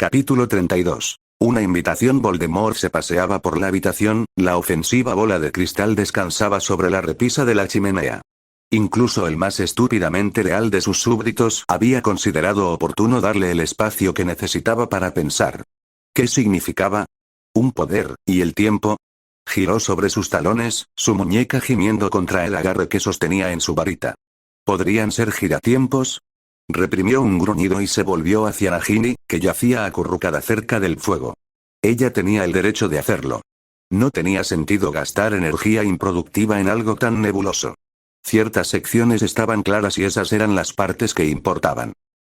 Capítulo 32. Una invitación. Voldemort se paseaba por la habitación, la ofensiva bola de cristal descansaba sobre la repisa de la chimenea. Incluso el más estúpidamente leal de sus súbditos había considerado oportuno darle el espacio que necesitaba para pensar. ¿Qué significaba? ¿Un poder, y el tiempo? Giró sobre sus talones, su muñeca gimiendo contra el agarre que sostenía en su varita. ¿Podrían ser giratiempos? Reprimió un gruñido y se volvió hacia Nagini, que yacía acurrucada cerca del fuego. Ella tenía el derecho de hacerlo. No tenía sentido gastar energía improductiva en algo tan nebuloso. Ciertas secciones estaban claras y esas eran las partes que importaban.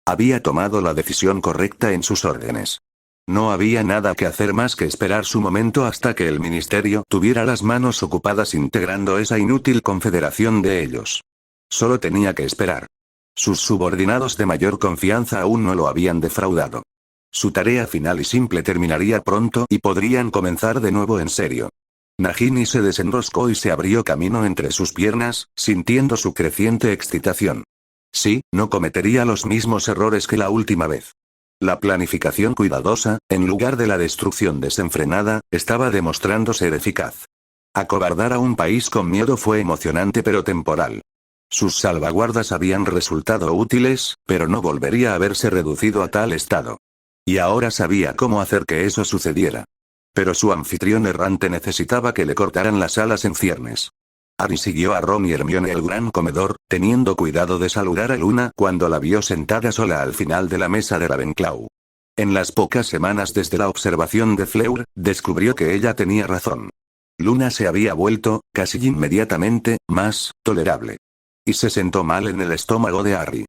Había tomado la decisión correcta en sus órdenes. No había nada que hacer más que esperar su momento hasta que el ministerio tuviera las manos ocupadas integrando esa inútil confederación de ellos. Solo tenía que esperar. Sus subordinados de mayor confianza aún no lo habían defraudado. Su tarea final y simple terminaría pronto y podrían comenzar de nuevo en serio. Nagini se desenroscó y se abrió camino entre sus piernas, sintiendo su creciente excitación. Sí, no cometería los mismos errores que la última vez. La planificación cuidadosa, en lugar de la destrucción desenfrenada, estaba demostrando ser eficaz. Acobardar a un país con miedo fue emocionante pero temporal. Sus salvaguardas habían resultado útiles, pero no volvería a verse reducido a tal estado. Y ahora sabía cómo hacer que eso sucediera. Pero su anfitrión errante necesitaba que le cortaran las alas en ciernes. Harry siguió a Ron y Hermione al gran comedor, teniendo cuidado de saludar a Luna cuando la vio sentada sola al final de la mesa de Ravenclaw. En las pocas semanas desde la observación de Fleur, descubrió que ella tenía razón. Luna se había vuelto, casi inmediatamente, más tolerable. Y se sentó mal en el estómago de Harry.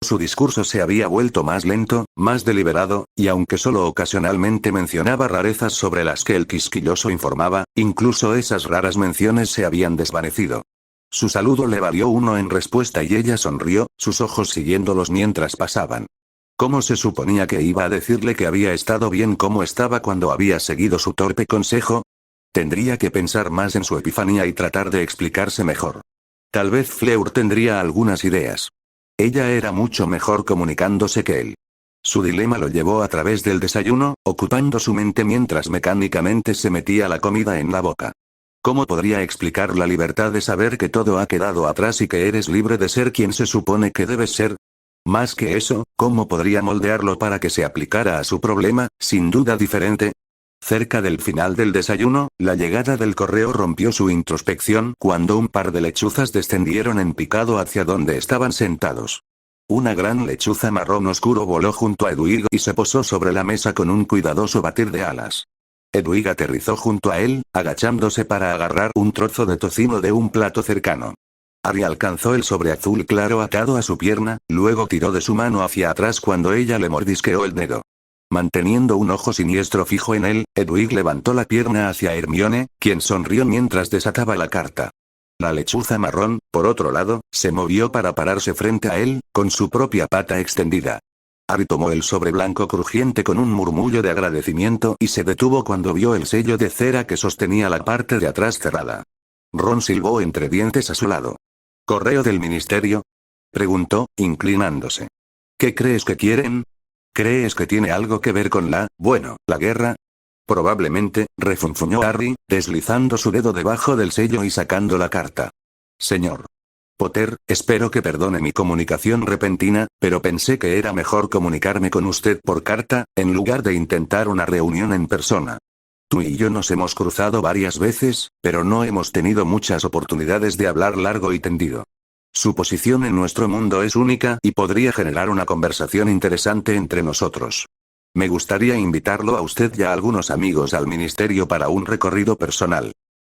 Su discurso se había vuelto más lento, más deliberado, y aunque solo ocasionalmente mencionaba rarezas sobre las que el quisquilloso informaba, incluso esas raras menciones se habían desvanecido. Su saludo le valió uno en respuesta y ella sonrió, sus ojos siguiéndolos mientras pasaban. ¿Cómo se suponía que iba a decirle que había estado bien como estaba cuando había seguido su torpe consejo? Tendría que pensar más en su epifanía y tratar de explicarse mejor. Tal vez Fleur tendría algunas ideas. Ella era mucho mejor comunicándose que él. Su dilema lo llevó a través del desayuno, ocupando su mente mientras mecánicamente se metía la comida en la boca. ¿Cómo podría explicar la libertad de saber que todo ha quedado atrás y que eres libre de ser quien se supone que debes ser? Más que eso, ¿cómo podría moldearlo para que se aplicara a su problema, sin duda diferente? Cerca del final del desayuno, la llegada del correo rompió su introspección cuando un par de lechuzas descendieron en picado hacia donde estaban sentados. Una gran lechuza marrón oscuro voló junto a Hedwig y se posó sobre la mesa con un cuidadoso batir de alas. Hedwig aterrizó junto a él, agachándose para agarrar un trozo de tocino de un plato cercano. Harry alcanzó el sobre azul claro atado a su pierna, luego tiró de su mano hacia atrás cuando ella le mordisqueó el dedo. Manteniendo un ojo siniestro fijo en él, Hedwig levantó la pierna hacia Hermione, quien sonrió mientras desataba la carta. La lechuza marrón, por otro lado, se movió para pararse frente a él, con su propia pata extendida. Harry tomó el sobre blanco crujiente con un murmullo de agradecimiento y se detuvo cuando vio el sello de cera que sostenía la parte de atrás cerrada. Ron silbó entre dientes a su lado. ¿Correo del ministerio?, preguntó, inclinándose. ¿Qué crees que quieren? ¿Crees que tiene algo que ver con la guerra? Probablemente, refunfuñó Harry, deslizando su dedo debajo del sello y sacando la carta. Señor Potter, espero que perdone mi comunicación repentina, pero pensé que era mejor comunicarme con usted por carta, en lugar de intentar una reunión en persona. Tú y yo nos hemos cruzado varias veces, pero no hemos tenido muchas oportunidades de hablar largo y tendido. Su posición en nuestro mundo es única y podría generar una conversación interesante entre nosotros. Me gustaría invitarlo a usted y a algunos amigos al ministerio para un recorrido personal.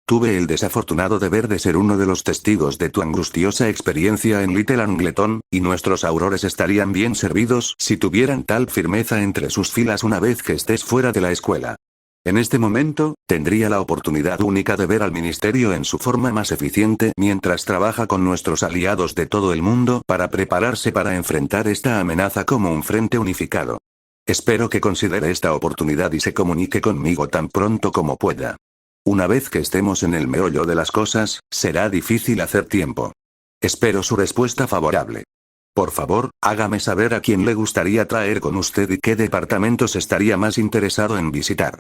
Tuve el desafortunado deber de ser uno de los testigos de tu angustiosa experiencia en Little Angleton, y nuestros aurores estarían bien servidos si tuvieran tal firmeza entre sus filas una vez que estés fuera de la escuela. En este momento, tendría la oportunidad única de ver al ministerio en su forma más eficiente mientras trabaja con nuestros aliados de todo el mundo para prepararse para enfrentar esta amenaza como un frente unificado. Espero que considere esta oportunidad y se comunique conmigo tan pronto como pueda. Una vez que estemos en el meollo de las cosas, será difícil hacer tiempo. Espero su respuesta favorable. Por favor, hágame saber a quién le gustaría traer con usted y qué departamentos estaría más interesado en visitar.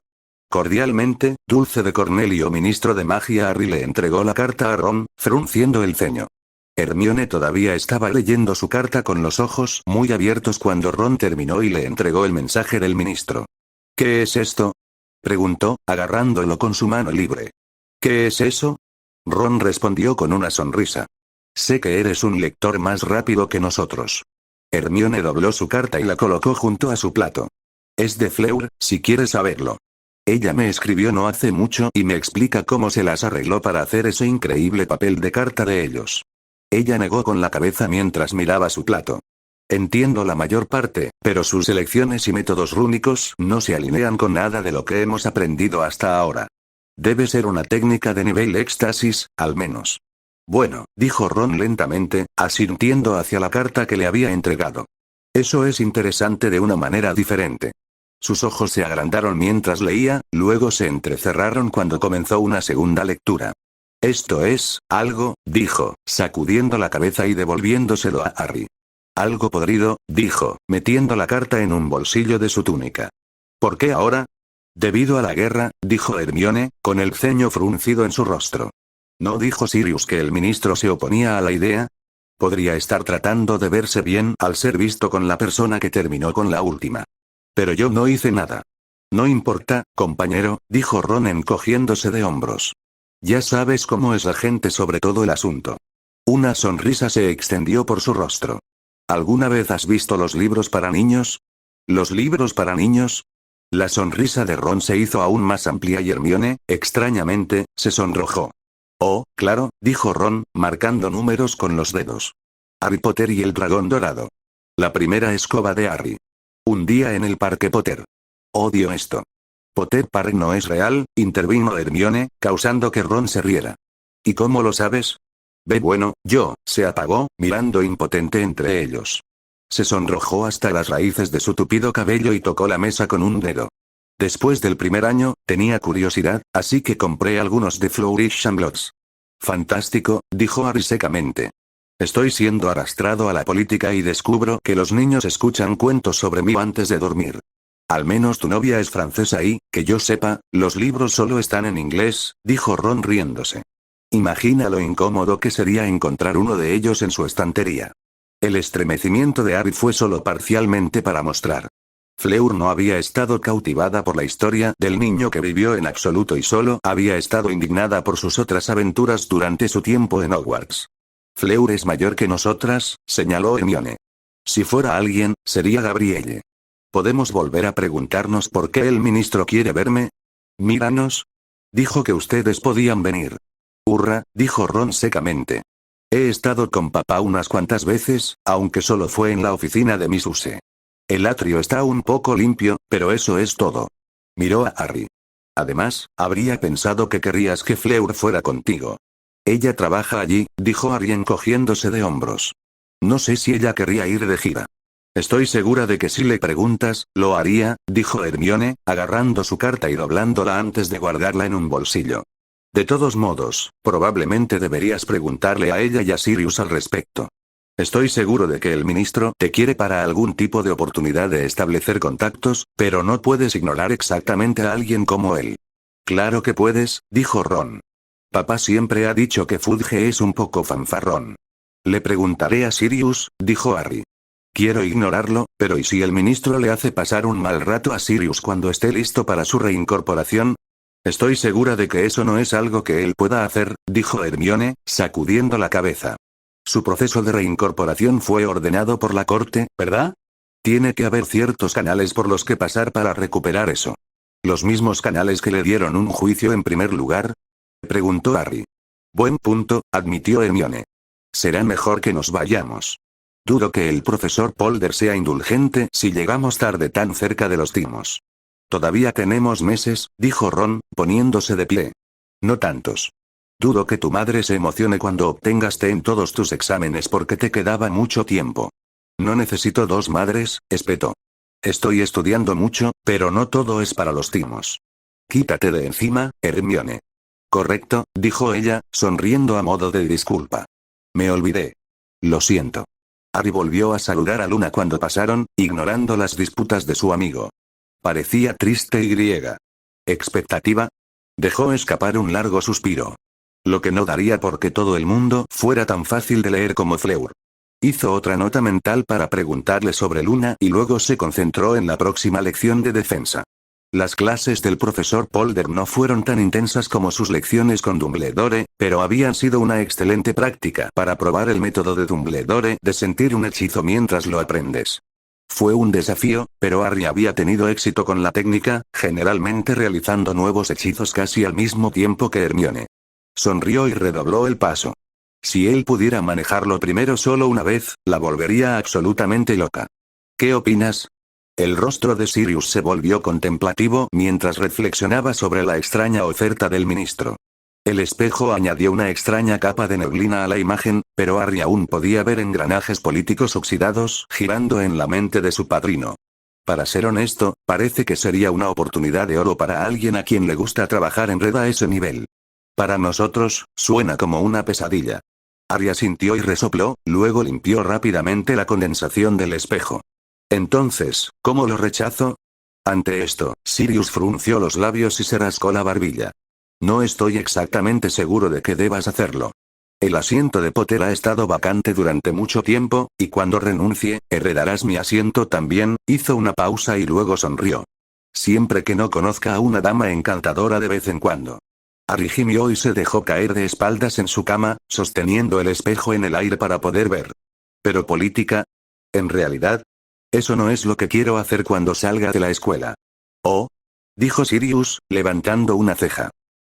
Cordialmente, Dulce de Cornelio, ministro de magia. Harry le entregó la carta a Ron, frunciendo el ceño. Hermione todavía estaba leyendo su carta con los ojos muy abiertos cuando Ron terminó y le entregó el mensaje del ministro. ¿Qué es esto?, preguntó, agarrándolo con su mano libre. ¿Qué es eso? Ron respondió con una sonrisa. Sé que eres un lector más rápido que nosotros. Hermione dobló su carta y la colocó junto a su plato. Es de Fleur, si quieres saberlo. Ella me escribió no hace mucho y me explica cómo se las arregló para hacer ese increíble papel de carta de ellos. Ella negó con la cabeza mientras miraba su plato. Entiendo la mayor parte, pero sus elecciones y métodos rúnicos no se alinean con nada de lo que hemos aprendido hasta ahora. Debe ser una técnica de nivel éxtasis, al menos. Bueno, dijo Ron lentamente, asintiendo hacia la carta que le había entregado. Eso es interesante de una manera diferente. Sus ojos se agrandaron mientras leía, luego se entrecerraron cuando comenzó una segunda lectura. Esto es, algo, dijo, sacudiendo la cabeza y devolviéndoselo a Harry. Algo podrido, dijo, metiendo la carta en un bolsillo de su túnica. ¿Por qué ahora? Debido a la guerra, dijo Hermione, con el ceño fruncido en su rostro. ¿No dijo Sirius que el ministro se oponía a la idea? Podría estar tratando de verse bien al ser visto con la persona que terminó con la última. Pero yo no hice nada. No importa, compañero, dijo Ron encogiéndose de hombros. Ya sabes cómo es la gente sobre todo el asunto. Una sonrisa se extendió por su rostro. ¿Alguna vez has visto los libros para niños? ¿Los libros para niños? La sonrisa de Ron se hizo aún más amplia y Hermione, extrañamente, se sonrojó. Oh, claro, dijo Ron, marcando números con los dedos. Harry Potter y el dragón dorado. La primera escoba de Harry. Un día en el parque Potter. Odio esto. Potter Park no es real, intervino Hermione, causando que Ron se riera. ¿Y cómo lo sabes? Bueno, se apagó, mirando impotente entre ellos. Se sonrojó hasta las raíces de su tupido cabello y tocó la mesa con un dedo. Después del primer año, tenía curiosidad, así que compré algunos de Flourish and Blotts. Fantástico, dijo Harry secamente. Estoy siendo arrastrado a la política y descubro que los niños escuchan cuentos sobre mí antes de dormir. Al menos tu novia es francesa y, que yo sepa, los libros solo están en inglés, dijo Ron riéndose. Imagina lo incómodo que sería encontrar uno de ellos en su estantería. El estremecimiento de Harry fue solo parcialmente para mostrar. Fleur no había estado cautivada por la historia del niño que vivió en absoluto y solo había estado indignada por sus otras aventuras durante su tiempo en Hogwarts. Fleur es mayor que nosotras, señaló Hermione. Si fuera alguien, sería Gabrielle. ¿Podemos volver a preguntarnos por qué el ministro quiere verme? Míranos. Dijo que ustedes podían venir. Hurra, dijo Ron secamente. He estado con papá unas cuantas veces, aunque solo fue en la oficina de Miss Use. El atrio está un poco limpio, pero eso es todo. Miró a Harry. Además, habría pensado que querrías que Fleur fuera contigo. Ella trabaja allí, dijo Harry encogiéndose de hombros. No sé si ella querría ir de gira. Estoy segura de que si le preguntas, lo haría, dijo Hermione, agarrando su carta y doblándola antes de guardarla en un bolsillo. De todos modos, probablemente deberías preguntarle a ella y a Sirius al respecto. Estoy seguro de que el ministro te quiere para algún tipo de oportunidad de establecer contactos, pero no puedes ignorar exactamente a alguien como él. Claro que puedes, dijo Ron. Papá siempre ha dicho que Fudge es un poco fanfarrón. Le preguntaré a Sirius, dijo Harry. Quiero ignorarlo, pero ¿y si el ministro le hace pasar un mal rato a Sirius cuando esté listo para su reincorporación? Estoy segura de que eso no es algo que él pueda hacer, dijo Hermione, sacudiendo la cabeza. Su proceso de reincorporación fue ordenado por la corte, ¿verdad? Tiene que haber ciertos canales por los que pasar para recuperar eso. ¿Los mismos canales que le dieron un juicio en primer lugar? Preguntó Harry. Buen punto, admitió Hermione. Será mejor que nos vayamos. Dudo que el profesor Polder sea indulgente si llegamos tarde tan cerca de los timos. Todavía tenemos meses, dijo Ron, poniéndose de pie. No tantos. Dudo que tu madre se emocione cuando obtengas T en todos tus exámenes porque te quedaba mucho tiempo. No necesito dos madres, espetó. Estoy estudiando mucho, pero no todo es para los timos. Quítate de encima, Hermione. Correcto, dijo ella, sonriendo a modo de disculpa. Me olvidé. Lo siento. Harry volvió a saludar a Luna cuando pasaron, ignorando las disputas de su amigo. Parecía triste y griega. ¿Expectativa? Dejó escapar un largo suspiro. Lo que no daría porque todo el mundo fuera tan fácil de leer como Fleur. Hizo otra nota mental para preguntarle sobre Luna y luego se concentró en la próxima lección de defensa. Las clases del profesor Polder no fueron tan intensas como sus lecciones con Dumbledore, pero habían sido una excelente práctica para probar el método de Dumbledore de sentir un hechizo mientras lo aprendes. Fue un desafío, pero Harry había tenido éxito con la técnica, generalmente realizando nuevos hechizos casi al mismo tiempo que Hermione. Sonrió y redobló el paso. Si él pudiera manejarlo primero solo una vez, la volvería absolutamente loca. ¿Qué opinas? El rostro de Sirius se volvió contemplativo mientras reflexionaba sobre la extraña oferta del ministro. El espejo añadió una extraña capa de neblina a la imagen, pero Harry aún podía ver engranajes políticos oxidados girando en la mente de su padrino. Para ser honesto, parece que sería una oportunidad de oro para alguien a quien le gusta trabajar en red a ese nivel. Para nosotros, suena como una pesadilla. Harry asintió y resopló, luego limpió rápidamente la condensación del espejo. Entonces, ¿cómo lo rechazo? Ante esto, Sirius frunció los labios y se rascó la barbilla. No estoy exactamente seguro de que debas hacerlo. El asiento de Potter ha estado vacante durante mucho tiempo, y cuando renuncie, heredarás mi asiento también. Hizo una pausa y luego sonrió. Siempre que no conozca a una dama encantadora de vez en cuando. Harry gimió y se dejó caer de espaldas en su cama, sosteniendo el espejo en el aire para poder ver. ¿Pero política? ¿En realidad? Eso no es lo que quiero hacer cuando salga de la escuela. Oh, dijo Sirius, levantando una ceja.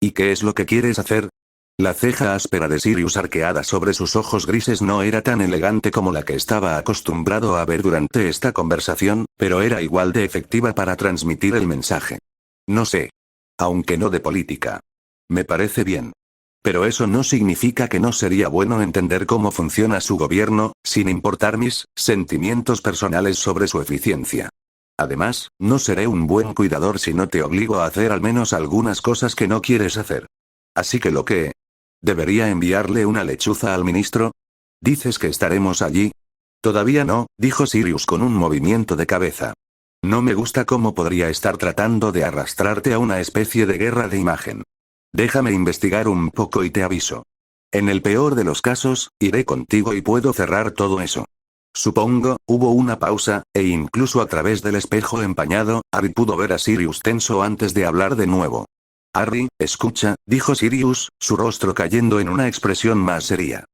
¿Y qué es lo que quieres hacer? La ceja áspera de Sirius arqueada sobre sus ojos grises no era tan elegante como la que estaba acostumbrado a ver durante esta conversación, pero era igual de efectiva para transmitir el mensaje. No sé. Aunque no de política. Me parece bien. Pero eso no significa que no sería bueno entender cómo funciona su gobierno, sin importar mis sentimientos personales sobre su eficiencia. Además, no seré un buen cuidador si no te obligo a hacer al menos algunas cosas que no quieres hacer. Así que ¿debería enviarle una lechuza al ministro? ¿Dices que estaremos allí? Todavía no, dijo Sirius con un movimiento de cabeza. No me gusta cómo podría estar tratando de arrastrarte a una especie de guerra de imagen. Déjame investigar un poco y te aviso. En el peor de los casos, iré contigo y puedo cerrar todo eso. Supongo, hubo una pausa, e incluso a través del espejo empañado, Harry pudo ver a Sirius tenso antes de hablar de nuevo. Harry, escucha, dijo Sirius, su rostro cayendo en una expresión más seria.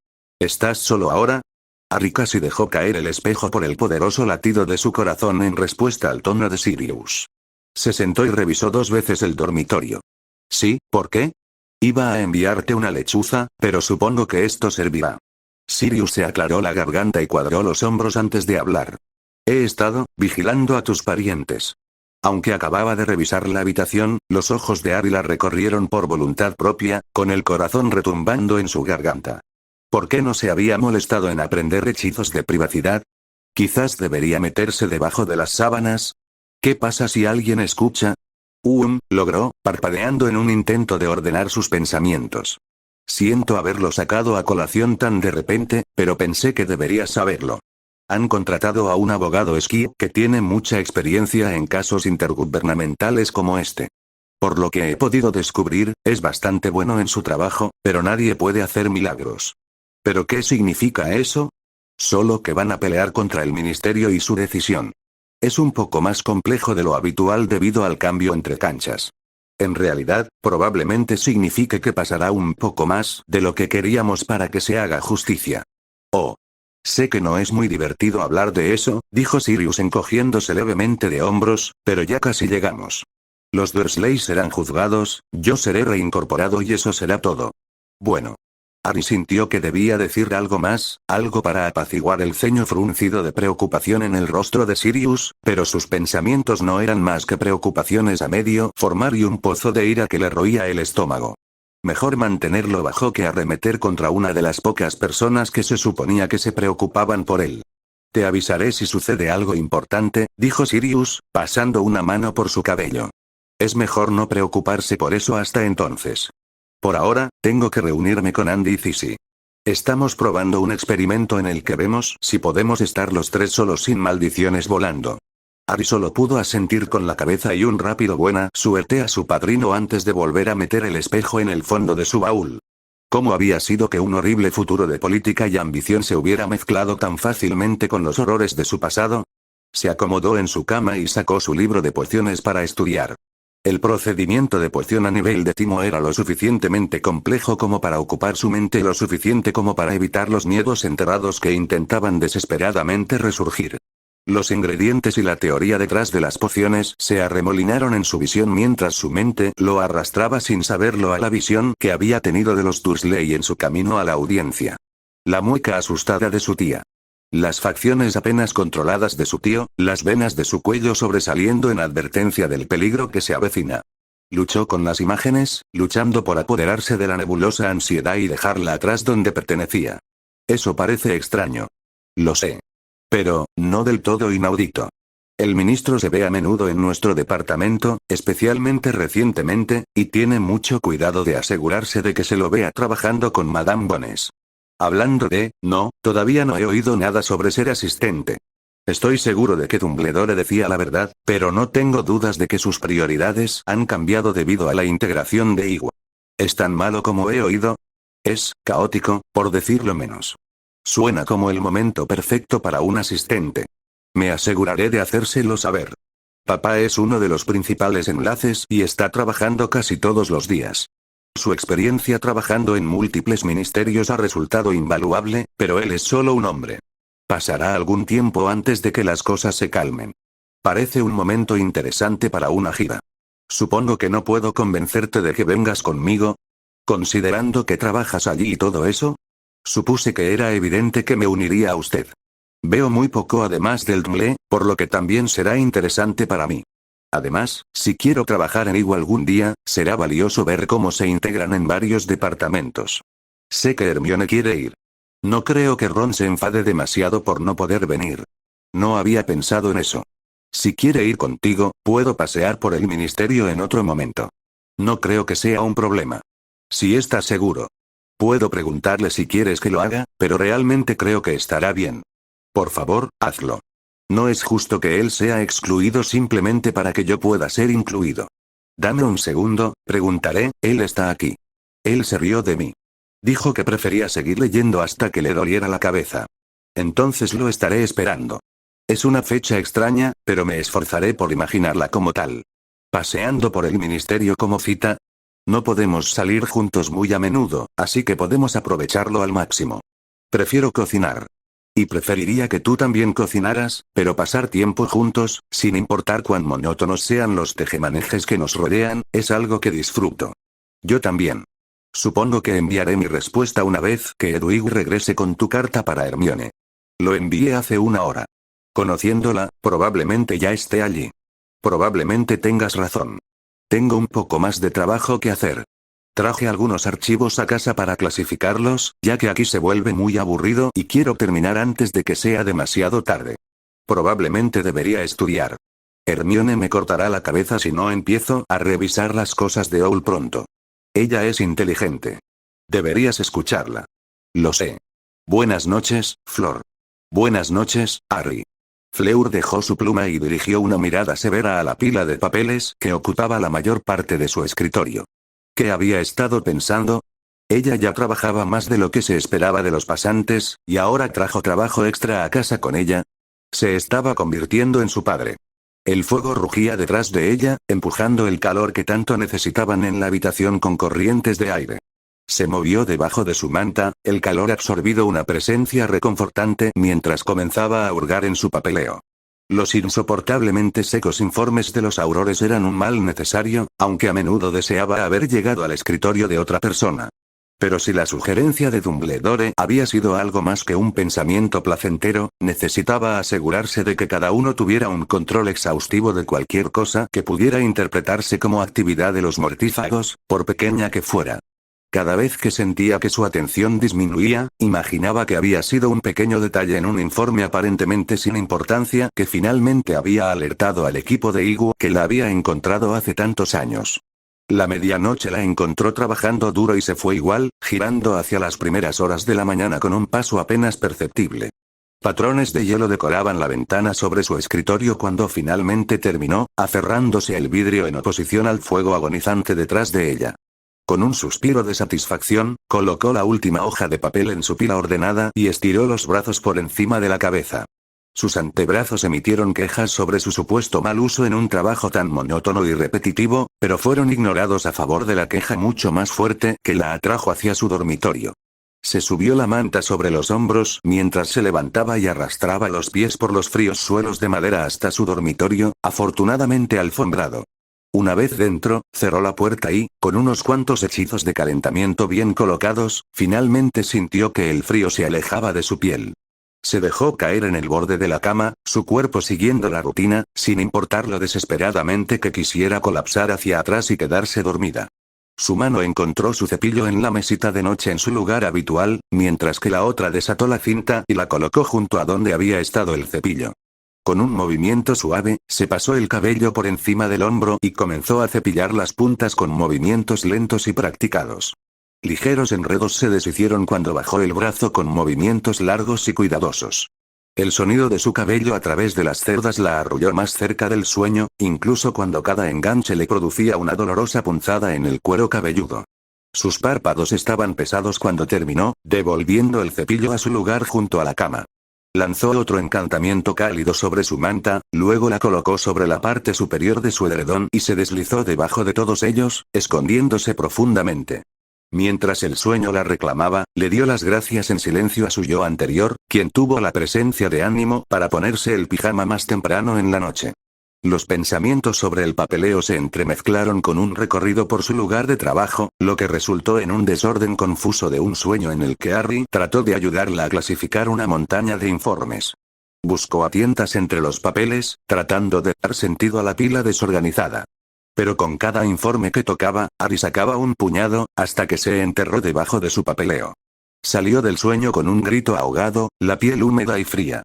¿Estás solo ahora? Harry casi dejó caer el espejo por el poderoso latido de su corazón en respuesta al tono de Sirius. Se sentó y revisó 2 veces el dormitorio. Sí, ¿por qué? Iba a enviarte una lechuza, pero supongo que esto servirá. Sirius se aclaró la garganta y cuadró los hombros antes de hablar. He estado vigilando a tus parientes. Aunque acababa de revisar la habitación, los ojos de Harry la recorrieron por voluntad propia, con el corazón retumbando en su garganta. ¿Por qué no se había molestado en aprender hechizos de privacidad? Quizás debería meterse debajo de las sábanas. ¿Qué pasa si alguien escucha? Logró, parpadeando en un intento de ordenar sus pensamientos. Siento haberlo sacado a colación tan de repente, pero pensé que deberías saberlo. Han contratado a un abogado esquí que tiene mucha experiencia en casos intergubernamentales como este. Por lo que he podido descubrir, es bastante bueno en su trabajo, pero nadie puede hacer milagros. ¿Pero qué significa eso? Solo que van a pelear contra el ministerio y su decisión. Es un poco más complejo de lo habitual debido al cambio entre canchas. En realidad, probablemente signifique que pasará un poco más de lo que queríamos para que se haga justicia. Oh. Sé que no es muy divertido hablar de eso, dijo Sirius encogiéndose levemente de hombros, pero ya casi llegamos. Los Dursley serán juzgados, yo seré reincorporado y eso será todo. Bueno. Harry sintió que debía decir algo más, algo para apaciguar el ceño fruncido de preocupación en el rostro de Sirius, pero sus pensamientos no eran más que preocupaciones a medio formar y un pozo de ira que le roía el estómago. Mejor mantenerlo bajo que arremeter contra una de las pocas personas que se suponía que se preocupaban por él. Te avisaré si sucede algo importante, dijo Sirius, pasando una mano por su cabello. Es mejor no preocuparse por eso hasta entonces. Por ahora, tengo que reunirme con Andy y Cissy. Estamos probando un experimento en el que vemos si podemos estar los tres solos sin maldiciones volando. Harry solo pudo asentir con la cabeza y un rápido buena suerte a su padrino antes de volver a meter el espejo en el fondo de su baúl. ¿Cómo había sido que un horrible futuro de política y ambición se hubiera mezclado tan fácilmente con los horrores de su pasado? Se acomodó en su cama y sacó su libro de pociones para estudiar. El procedimiento de poción a nivel de timo era lo suficientemente complejo como para ocupar su mente y lo suficiente como para evitar los miedos enterrados que intentaban desesperadamente resurgir. Los ingredientes y la teoría detrás de las pociones se arremolinaron en su visión mientras su mente lo arrastraba sin saberlo a la visión que había tenido de los Dursley en su camino a la audiencia. La mueca asustada de su tía. Las facciones apenas controladas de su tío, las venas de su cuello sobresaliendo en advertencia del peligro que se avecina. Luchó con las imágenes, luchando por apoderarse de la nebulosa ansiedad y dejarla atrás donde pertenecía. Eso parece extraño. Lo sé. Pero, no del todo inaudito. El ministro se ve a menudo en nuestro departamento, especialmente recientemente, y tiene mucho cuidado de asegurarse de que se lo vea trabajando con Madame Bones. Hablando de, no, todavía no he oído nada sobre ser asistente. Estoy seguro de que Dumbledore decía la verdad, pero no tengo dudas de que sus prioridades han cambiado debido a la integración de Ewok. ¿Es tan malo como he oído? Es caótico, por decirlo menos. Suena como el momento perfecto para un asistente. Me aseguraré de hacérselo saber. Papá es uno de los principales enlaces y está trabajando casi todos los días. Su experiencia trabajando en múltiples ministerios ha resultado invaluable, pero él es solo un hombre. Pasará algún tiempo antes de que las cosas se calmen. Parece un momento interesante para una gira. Supongo que no puedo convencerte de que vengas conmigo. Considerando que trabajas allí y todo eso. Supuse que era evidente que me uniría a usted. Veo muy poco además del Drmle, por lo que también será interesante para mí. Además, si quiero trabajar en Ewok algún día, será valioso ver cómo se integran en varios departamentos. Sé que Hermione quiere ir. No creo que Ron se enfade demasiado por no poder venir. No había pensado en eso. Si quiere ir contigo, puedo pasear por el ministerio en otro momento. No creo que sea un problema. Si estás seguro. Puedo preguntarle si quieres que lo haga, pero realmente creo que estará bien. Por favor, hazlo. No es justo que él sea excluido simplemente para que yo pueda ser incluido. Dame un segundo, preguntaré, él está aquí. Él se rió de mí. Dijo que prefería seguir leyendo hasta que le doliera la cabeza. Entonces lo estaré esperando. Es una fecha extraña, pero me esforzaré por imaginarla como tal. Paseando por el ministerio como cita. No podemos salir juntos muy a menudo, así que podemos aprovecharlo al máximo. Prefiero cocinar. Y preferiría que tú también cocinaras, pero pasar tiempo juntos, sin importar cuán monótonos sean los tejemanejes que nos rodean, es algo que disfruto. Yo también. Supongo que enviaré mi respuesta una vez que Hedwig regrese con tu carta para Hermione. Lo envié hace una hora. Conociéndola, probablemente ya esté allí. Probablemente tengas razón. Tengo un poco más de trabajo que hacer. Traje algunos archivos a casa para clasificarlos, ya que aquí se vuelve muy aburrido y quiero terminar antes de que sea demasiado tarde. Probablemente debería estudiar. Hermione me cortará la cabeza si no empiezo a revisar las cosas de Owl pronto. Ella es inteligente. Deberías escucharla. Lo sé. Buenas noches, Flor. Buenas noches, Harry. Fleur dejó su pluma y dirigió una mirada severa a la pila de papeles que ocupaba la mayor parte de su escritorio. ¿Qué había estado pensando? Ella ya trabajaba más de lo que se esperaba de los pasantes, y ahora trajo trabajo extra a casa con ella. Se estaba convirtiendo en su padre. El fuego rugía detrás de ella, empujando el calor que tanto necesitaban en la habitación con corrientes de aire. Se movió debajo de su manta, el calor absorbido una presencia reconfortante mientras comenzaba a hurgar en su papeleo. Los insoportablemente secos informes de los aurores eran un mal necesario, aunque a menudo deseaba haber llegado al escritorio de otra persona. Pero si la sugerencia de Dumbledore había sido algo más que un pensamiento placentero, necesitaba asegurarse de que cada uno tuviera un control exhaustivo de cualquier cosa que pudiera interpretarse como actividad de los mortífagos, por pequeña que fuera. Cada vez que sentía que su atención disminuía, imaginaba que había sido un pequeño detalle en un informe aparentemente sin importancia que finalmente había alertado al equipo de Ewok que la había encontrado hace tantos años. La medianoche la encontró trabajando duro y se fue igual, girando hacia las primeras horas de la mañana con un paso apenas perceptible. Patrones de hielo decoraban la ventana sobre su escritorio cuando finalmente terminó, aferrándose el vidrio en oposición al fuego agonizante detrás de ella. Con un suspiro de satisfacción, colocó la última hoja de papel en su pila ordenada y estiró los brazos por encima de la cabeza. Sus antebrazos emitieron quejas sobre su supuesto mal uso en un trabajo tan monótono y repetitivo, pero fueron ignorados a favor de la queja mucho más fuerte que la atrajo hacia su dormitorio. Se subió la manta sobre los hombros mientras se levantaba y arrastraba los pies por los fríos suelos de madera hasta su dormitorio, afortunadamente alfombrado. Una vez dentro, cerró la puerta y, con unos cuantos hechizos de calentamiento bien colocados, finalmente sintió que el frío se alejaba de su piel. Se dejó caer en el borde de la cama, su cuerpo siguiendo la rutina, sin importarlo desesperadamente que quisiera colapsar hacia atrás y quedarse dormida. Su mano encontró su cepillo en la mesita de noche en su lugar habitual, mientras que la otra desató la cinta y la colocó junto a donde había estado el cepillo. Con un movimiento suave, se pasó el cabello por encima del hombro y comenzó a cepillar las puntas con movimientos lentos y practicados. Ligeros enredos se deshicieron cuando bajó el brazo con movimientos largos y cuidadosos. El sonido de su cabello a través de las cerdas la arrulló más cerca del sueño, incluso cuando cada enganche le producía una dolorosa punzada en el cuero cabelludo. Sus párpados estaban pesados cuando terminó, devolviendo el cepillo a su lugar junto a la cama. Lanzó otro encantamiento cálido sobre su manta, luego la colocó sobre la parte superior de su edredón y se deslizó debajo de todos ellos, escondiéndose profundamente. Mientras el sueño la reclamaba, le dio las gracias en silencio a su yo anterior, quien tuvo la presencia de ánimo para ponerse el pijama más temprano en la noche. Los pensamientos sobre el papeleo se entremezclaron con un recorrido por su lugar de trabajo, lo que resultó en un desorden confuso de un sueño en el que Harry trató de ayudarla a clasificar una montaña de informes. Buscó a tientas entre los papeles, tratando de dar sentido a la pila desorganizada. Pero con cada informe que tocaba, Harry sacaba un puñado, hasta que se enterró debajo de su papeleo. Salió del sueño con un grito ahogado, la piel húmeda y fría.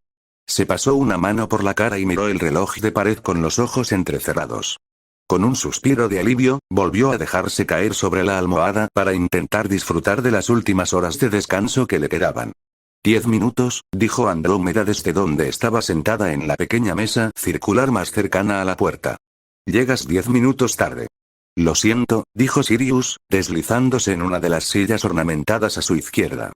Se pasó una mano por la cara y miró el reloj de pared con los ojos entrecerrados. Con un suspiro de alivio, volvió a dejarse caer sobre la almohada para intentar disfrutar de las últimas horas de descanso que le quedaban. 10 minutos, dijo Andrómeda desde donde estaba sentada en la pequeña mesa circular más cercana a la puerta. Llegas 10 minutos tarde. Lo siento, dijo Sirius, deslizándose en una de las sillas ornamentadas a su izquierda.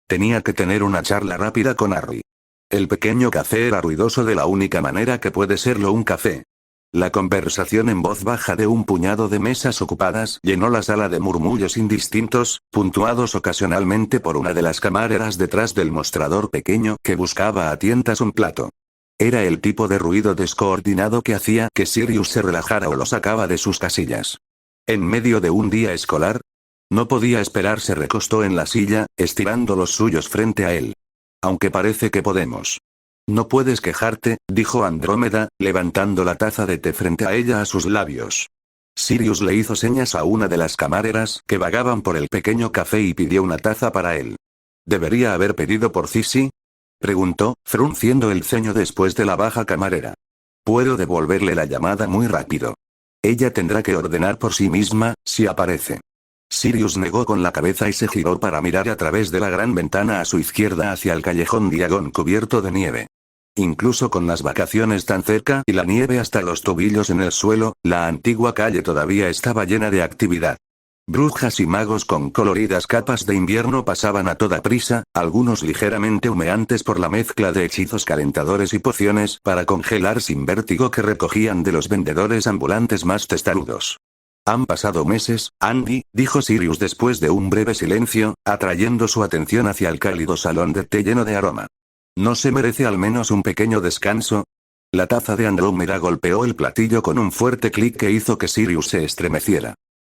Tenía que tener una charla rápida con Harry. El pequeño café era ruidoso de la única manera que puede serlo un café. La conversación en voz baja de un puñado de mesas ocupadas llenó la sala de murmullos indistintos, puntuados ocasionalmente por una de las camareras detrás del mostrador pequeño que buscaba a tientas un plato. Era el tipo de ruido descoordinado que hacía que Sirius se relajara o lo sacaba de sus casillas. ¿En medio de un día escolar? No podía esperar, se recostó en la silla, estirando los suyos frente a él. Aunque parece que podemos. No puedes quejarte, dijo Andrómeda, levantando la taza de té frente a ella a sus labios. Sirius le hizo señas a una de las camareras que vagaban por el pequeño café y pidió una taza para él. ¿Debería haber pedido por Cissy?, preguntó, frunciendo el ceño después de la baja camarera. Puedo devolverle la llamada muy rápido. Ella tendrá que ordenar por sí misma, si aparece. Sirius negó con la cabeza y se giró para mirar a través de la gran ventana a su izquierda hacia el callejón Diagon cubierto de nieve. Incluso con las vacaciones tan cerca y la nieve hasta los tobillos en el suelo, la antigua calle todavía estaba llena de actividad. Brujas y magos con coloridas capas de invierno pasaban a toda prisa, algunos ligeramente humeantes por la mezcla de hechizos calentadores y pociones para congelar sin vértigo que recogían de los vendedores ambulantes más testarudos. Han pasado meses, Andy, dijo Sirius después de un breve silencio, atrayendo su atención hacia el cálido salón de té lleno de aroma. ¿No se merece al menos un pequeño descanso? La taza de Andrómeda golpeó el platillo con un fuerte clic que hizo que Sirius se estremeciera.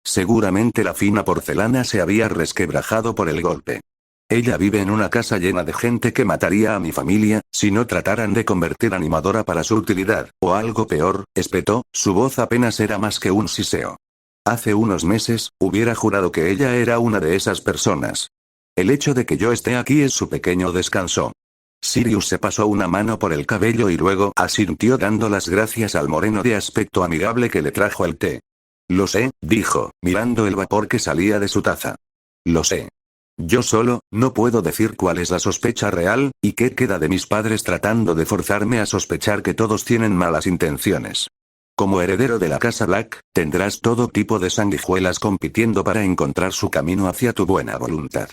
Seguramente la fina porcelana se había resquebrajado por el golpe. Ella vive en una casa llena de gente que mataría a mi familia, si no trataran de convertir animadora para su utilidad, o algo peor, espetó, su voz apenas era más que un siseo. Hace unos meses, hubiera jurado que ella era una de esas personas. El hecho de que yo esté aquí es su pequeño descanso. Sirius se pasó una mano por el cabello y luego asintió dando las gracias al moreno de aspecto amigable que le trajo el té. Lo sé, dijo, mirando el vapor que salía de su taza. Lo sé. Yo solo, no puedo decir cuál es la sospecha real, y qué queda de mis padres tratando de forzarme a sospechar que todos tienen malas intenciones. Como heredero de la casa Black, tendrás todo tipo de sanguijuelas compitiendo para encontrar su camino hacia tu buena voluntad.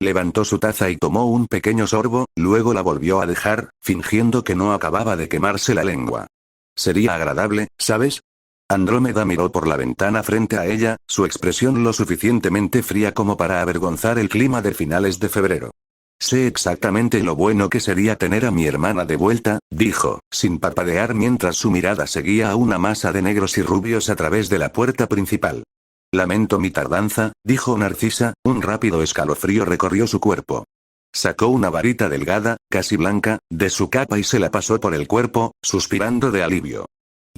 Levantó su taza y tomó un pequeño sorbo, luego la volvió a dejar, fingiendo que no acababa de quemarse la lengua. Sería agradable, ¿sabes? Andrómeda miró por la ventana frente a ella, su expresión lo suficientemente fría como para avergonzar el clima de finales de febrero. Sé exactamente lo bueno que sería tener a mi hermana de vuelta, dijo, sin parpadear mientras su mirada seguía a una masa de negros y rubios a través de la puerta principal. Lamento mi tardanza, dijo Narcisa, un rápido escalofrío recorrió su cuerpo. Sacó una varita delgada, casi blanca, de su capa y se la pasó por el cuerpo, suspirando de alivio.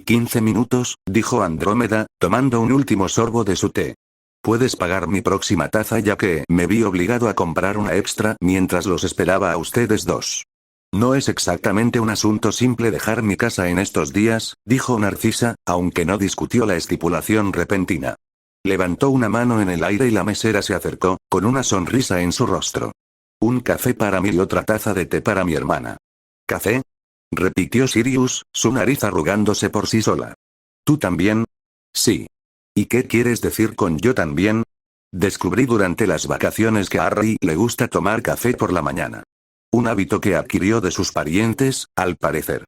15 minutos, dijo Andrómeda, tomando un último sorbo de su té. Puedes pagar mi próxima taza ya que me vi obligado a comprar una extra mientras los esperaba a ustedes dos. No es exactamente un asunto simple dejar mi casa en estos días, dijo Narcisa, aunque no discutió la estipulación repentina. Levantó una mano en el aire y la mesera se acercó, con una sonrisa en su rostro. Un café para mí y otra taza de té para mi hermana. ¿Café? Repitió Sirius, su nariz arrugándose por sí sola. ¿Tú también? Sí. ¿Y qué quieres decir con yo también? Descubrí durante las vacaciones que a Harry le gusta tomar café por la mañana. Un hábito que adquirió de sus parientes, al parecer.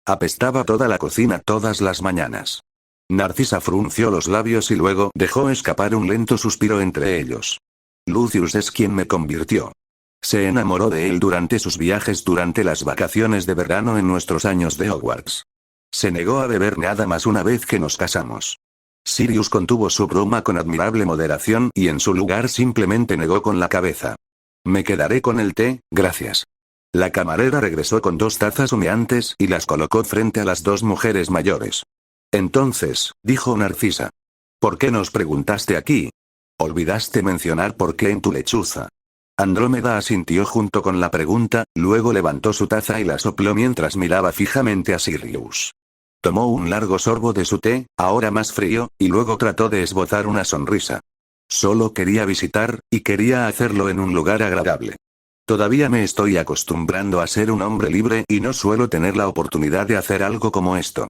Apestaba toda la cocina todas las mañanas. Narcisa frunció los labios y luego dejó escapar un lento suspiro entre ellos. Lucius es quien me convirtió. Se enamoró de él durante sus viajes durante las vacaciones de verano en nuestros años de Hogwarts. Se negó a beber nada más una vez que nos casamos. Sirius contuvo su broma con admirable moderación y en su lugar simplemente negó con la cabeza. Me quedaré con el té, gracias. La camarera regresó con 2 tazas humeantes y las colocó frente a las 2 mujeres mayores. Entonces, dijo Narcisa. ¿Por qué nos preguntaste aquí? Olvidaste mencionar por qué en tu lechuza. Andrómeda asintió junto con la pregunta, luego levantó su taza y la sopló mientras miraba fijamente a Sirius. Tomó un largo sorbo de su té, ahora más frío, y luego trató de esbozar una sonrisa. Solo quería visitar, y quería hacerlo en un lugar agradable. Todavía me estoy acostumbrando a ser un hombre libre y no suelo tener la oportunidad de hacer algo como esto.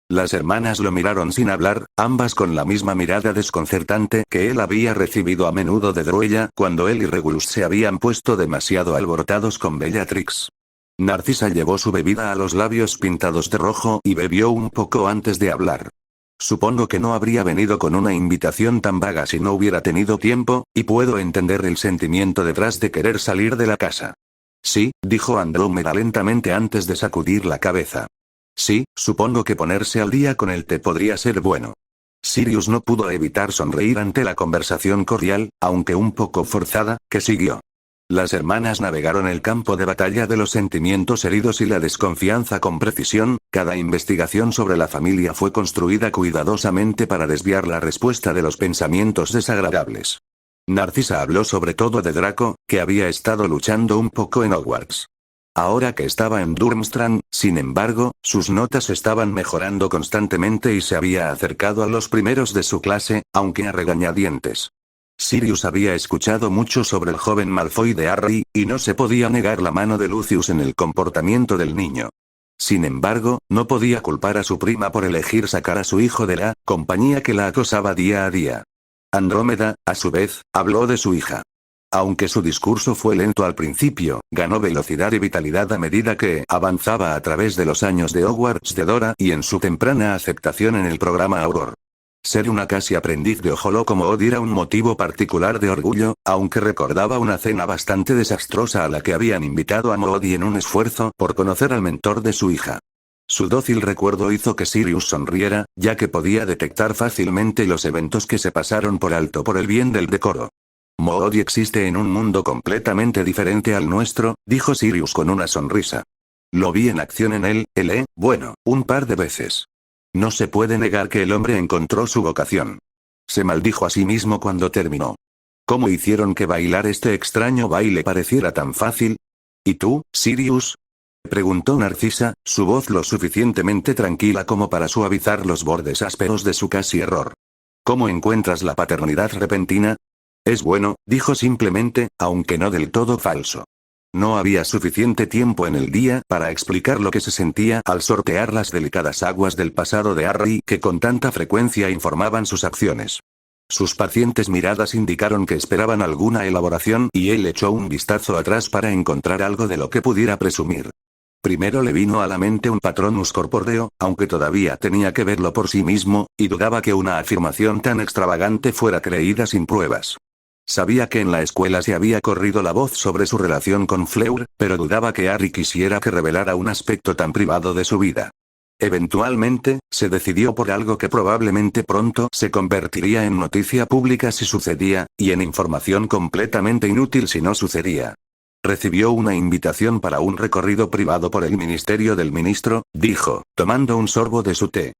Las hermanas lo miraron sin hablar, ambas con la misma mirada desconcertante que él había recibido a menudo de Druella cuando él y Regulus se habían puesto demasiado alborotados con Bellatrix. Narcisa llevó su bebida a los labios pintados de rojo y bebió un poco antes de hablar. Supongo que no habría venido con una invitación tan vaga si no hubiera tenido tiempo, y puedo entender el sentimiento detrás de querer salir de la casa. Sí, dijo Andrómeda lentamente antes de sacudir la cabeza. Sí, supongo que ponerse al día con el té podría ser bueno. Sirius no pudo evitar sonreír ante la conversación cordial, aunque un poco forzada, que siguió. Las hermanas navegaron el campo de batalla de los sentimientos heridos y la desconfianza con precisión, cada investigación sobre la familia fue construida cuidadosamente para desviar la respuesta de los pensamientos desagradables. Narcisa habló sobre todo de Draco, que había estado luchando un poco en Hogwarts. Ahora que estaba en Durmstrang, sin embargo, sus notas estaban mejorando constantemente y se había acercado a los primeros de su clase, aunque a regañadientes. Sirius había escuchado mucho sobre el joven Malfoy de Harry, y no se podía negar la mano de Lucius en el comportamiento del niño. Sin embargo, no podía culpar a su prima por elegir sacar a su hijo de la compañía que la acosaba día a día. Andrómeda, a su vez, habló de su hija. Aunque su discurso fue lento al principio, ganó velocidad y vitalidad a medida que avanzaba a través de los años de Hogwarts de Dora y en su temprana aceptación en el programa Auror. Ser una casi aprendiz de Ojo Loco Moody era un motivo particular de orgullo, aunque recordaba una cena bastante desastrosa a la que habían invitado a Moody en un esfuerzo por conocer al mentor de su hija. Su dócil recuerdo hizo que Sirius sonriera, ya que podía detectar fácilmente los eventos que se pasaron por alto por el bien del decoro. Moody existe en un mundo completamente diferente al nuestro, dijo Sirius con una sonrisa. Lo vi en acción en él, bueno, un par de veces. No se puede negar que el hombre encontró su vocación. Se maldijo a sí mismo cuando terminó. ¿Cómo hicieron que bailar este extraño baile pareciera tan fácil? ¿Y tú, Sirius? Preguntó Narcisa, su voz lo suficientemente tranquila como para suavizar los bordes ásperos de su casi error. ¿Cómo encuentras la paternidad repentina? Es bueno, dijo simplemente, aunque no del todo falso. No había suficiente tiempo en el día para explicar lo que se sentía al sortear las delicadas aguas del pasado de Harry que con tanta frecuencia informaban sus acciones. Sus pacientes miradas indicaron que esperaban alguna elaboración y él echó un vistazo atrás para encontrar algo de lo que pudiera presumir. Primero le vino a la mente un Patronus corpóreo, aunque todavía tenía que verlo por sí mismo, y dudaba que una afirmación tan extravagante fuera creída sin pruebas. Sabía que en la escuela se había corrido la voz sobre su relación con Fleur, pero dudaba que Harry quisiera que revelara un aspecto tan privado de su vida. Eventualmente, se decidió por algo que probablemente pronto se convertiría en noticia pública si sucedía, y en información completamente inútil si no sucedía. Recibió una invitación para un recorrido privado por el ministerio del ministro, dijo, tomando un sorbo de su té.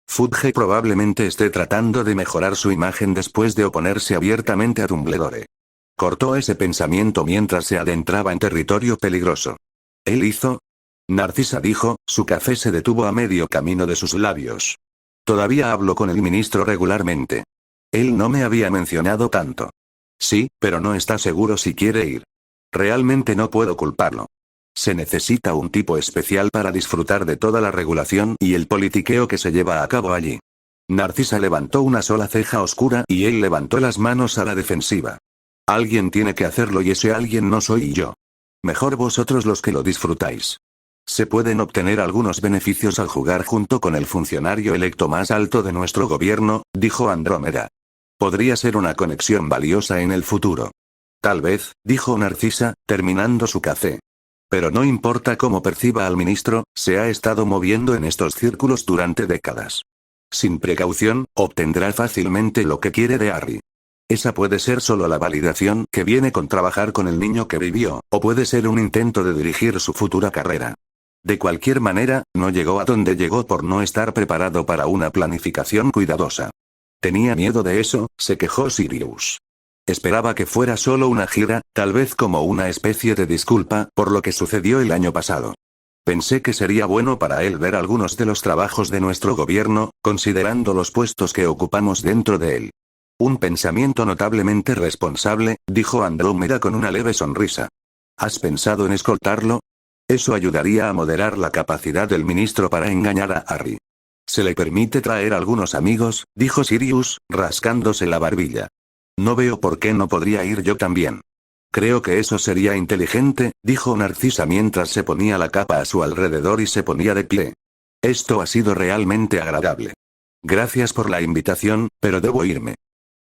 Fudge probablemente esté tratando de mejorar su imagen después de oponerse abiertamente a Dumbledore. Cortó ese pensamiento mientras se adentraba en territorio peligroso. ¿Él hizo? Narcisa dijo, su café se detuvo a medio camino de sus labios. Todavía hablo con el ministro regularmente. Él no me había mencionado tanto. Sí, pero no está seguro si quiere ir. Realmente no puedo culparlo. Se necesita un tipo especial para disfrutar de toda la regulación y el politiqueo que se lleva a cabo allí. Narcisa levantó una sola ceja oscura y él levantó las manos a la defensiva. Alguien tiene que hacerlo y ese alguien no soy yo. Mejor vosotros los que lo disfrutáis. Se pueden obtener algunos beneficios al jugar junto con el funcionario electo más alto de nuestro gobierno, dijo Andrómeda. Podría ser una conexión valiosa en el futuro. Tal vez, dijo Narcisa, terminando su café. Pero no importa cómo perciba al ministro, se ha estado moviendo en estos círculos durante décadas. Sin precaución, obtendrá fácilmente lo que quiere de Harry. Esa puede ser solo la validación que viene con trabajar con el niño que vivió, o puede ser un intento de dirigir su futura carrera. De cualquier manera, no llegó a donde llegó por no estar preparado para una planificación cuidadosa. Tenía miedo de eso, se quejó Sirius. Esperaba que fuera solo una gira, tal vez como una especie de disculpa por lo que sucedió el año pasado. Pensé que sería bueno para él ver algunos de los trabajos de nuestro gobierno, considerando los puestos que ocupamos dentro de él. Un pensamiento notablemente responsable, dijo Andrómeda con una leve sonrisa. ¿Has pensado en escoltarlo? Eso ayudaría a moderar la capacidad del ministro para engañar a Harry. Se le permite traer algunos amigos, dijo Sirius, rascándose la barbilla. No veo por qué no podría ir yo también. Creo que eso sería inteligente, dijo Narcisa mientras se ponía la capa a su alrededor y se ponía de pie. Esto ha sido realmente agradable. Gracias por la invitación, pero debo irme.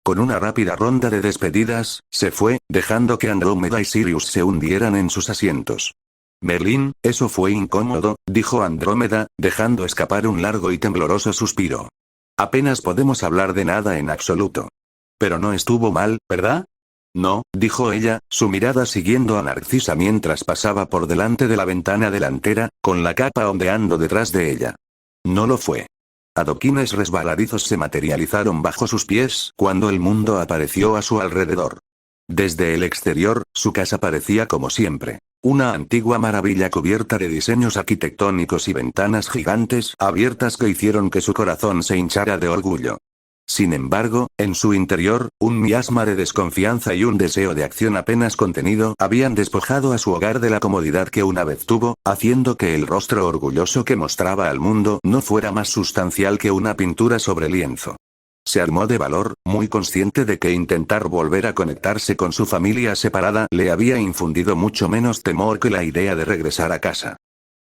Con una rápida ronda de despedidas, se fue, dejando que Andrómeda y Sirius se hundieran en sus asientos. Merlín, eso fue incómodo, dijo Andrómeda, dejando escapar un largo y tembloroso suspiro. Apenas podemos hablar de nada en absoluto. Pero no estuvo mal, ¿verdad? No, dijo ella, su mirada siguiendo a Narcisa mientras pasaba por delante de la ventana delantera, con la capa ondeando detrás de ella. No lo fue. Adoquines resbaladizos se materializaron bajo sus pies cuando el mundo apareció a su alrededor. Desde el exterior, su casa parecía como siempre. Una antigua maravilla cubierta de diseños arquitectónicos y ventanas gigantes abiertas que hicieron que su corazón se hinchara de orgullo. Sin embargo, en su interior, un miasma de desconfianza y un deseo de acción apenas contenido habían despojado a su hogar de la comodidad que una vez tuvo, haciendo que el rostro orgulloso que mostraba al mundo no fuera más sustancial que una pintura sobre lienzo. Se armó de valor, muy consciente de que intentar volver a conectarse con su familia separada le había infundido mucho menos temor que la idea de regresar a casa.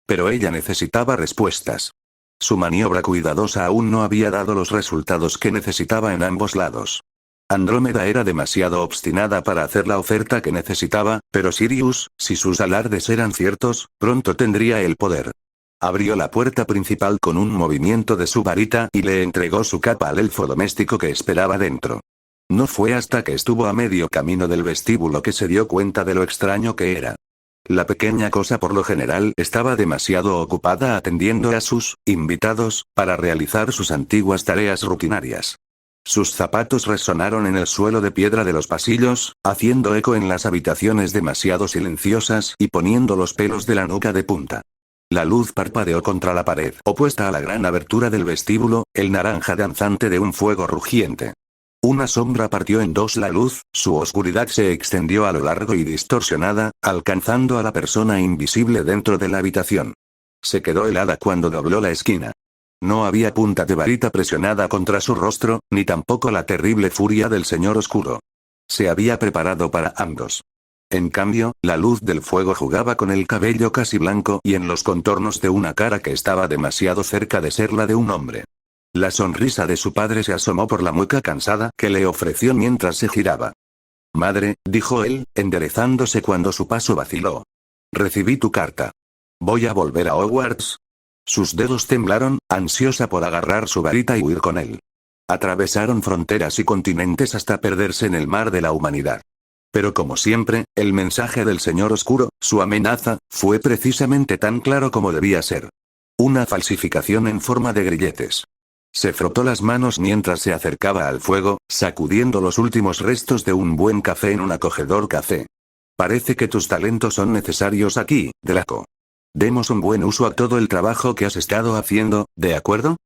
Pero ella necesitaba respuestas. Su maniobra cuidadosa aún no había dado los resultados que necesitaba en ambos lados. Andrómeda era demasiado obstinada para hacer la oferta que necesitaba, pero Sirius, si sus alardes eran ciertos, pronto tendría el poder. Abrió la puerta principal con un movimiento de su varita y le entregó su capa al elfo doméstico que esperaba dentro. No fue hasta que estuvo a medio camino del vestíbulo que se dio cuenta de lo extraño que era. La pequeña cosa por lo general estaba demasiado ocupada atendiendo a sus invitados para realizar sus antiguas tareas rutinarias. Sus zapatos resonaron en el suelo de piedra de los pasillos, haciendo eco en las habitaciones demasiado silenciosas y poniendo los pelos de la nuca de punta. La luz parpadeó contra la pared opuesta a la gran abertura del vestíbulo, el naranja danzante de un fuego rugiente. Una sombra partió en dos la luz, su oscuridad se extendió a lo largo y distorsionada, alcanzando a la persona invisible dentro de la habitación. Se quedó helada cuando dobló la esquina. No había punta de varita presionada contra su rostro, ni tampoco la terrible furia del Señor Oscuro. Se había preparado para ambos. En cambio, la luz del fuego jugaba con el cabello casi blanco y en los contornos de una cara que estaba demasiado cerca de ser la de un hombre. La sonrisa de su padre se asomó por la mueca cansada que le ofreció mientras se giraba. Madre, dijo él, enderezándose cuando su paso vaciló. Recibí tu carta. Voy a volver a Hogwarts. Sus dedos temblaron, ansiosa por agarrar su varita y huir con él. Atravesaron fronteras y continentes hasta perderse en el mar de la humanidad. Pero como siempre, el mensaje del Señor Oscuro, su amenaza, fue precisamente tan claro como debía ser. Una falsificación en forma de grilletes. Se frotó las manos mientras se acercaba al fuego, sacudiendo los últimos restos de un buen café en un acogedor café. Parece que tus talentos son necesarios aquí, Draco. Demos un buen uso a todo el trabajo que has estado haciendo, ¿de acuerdo?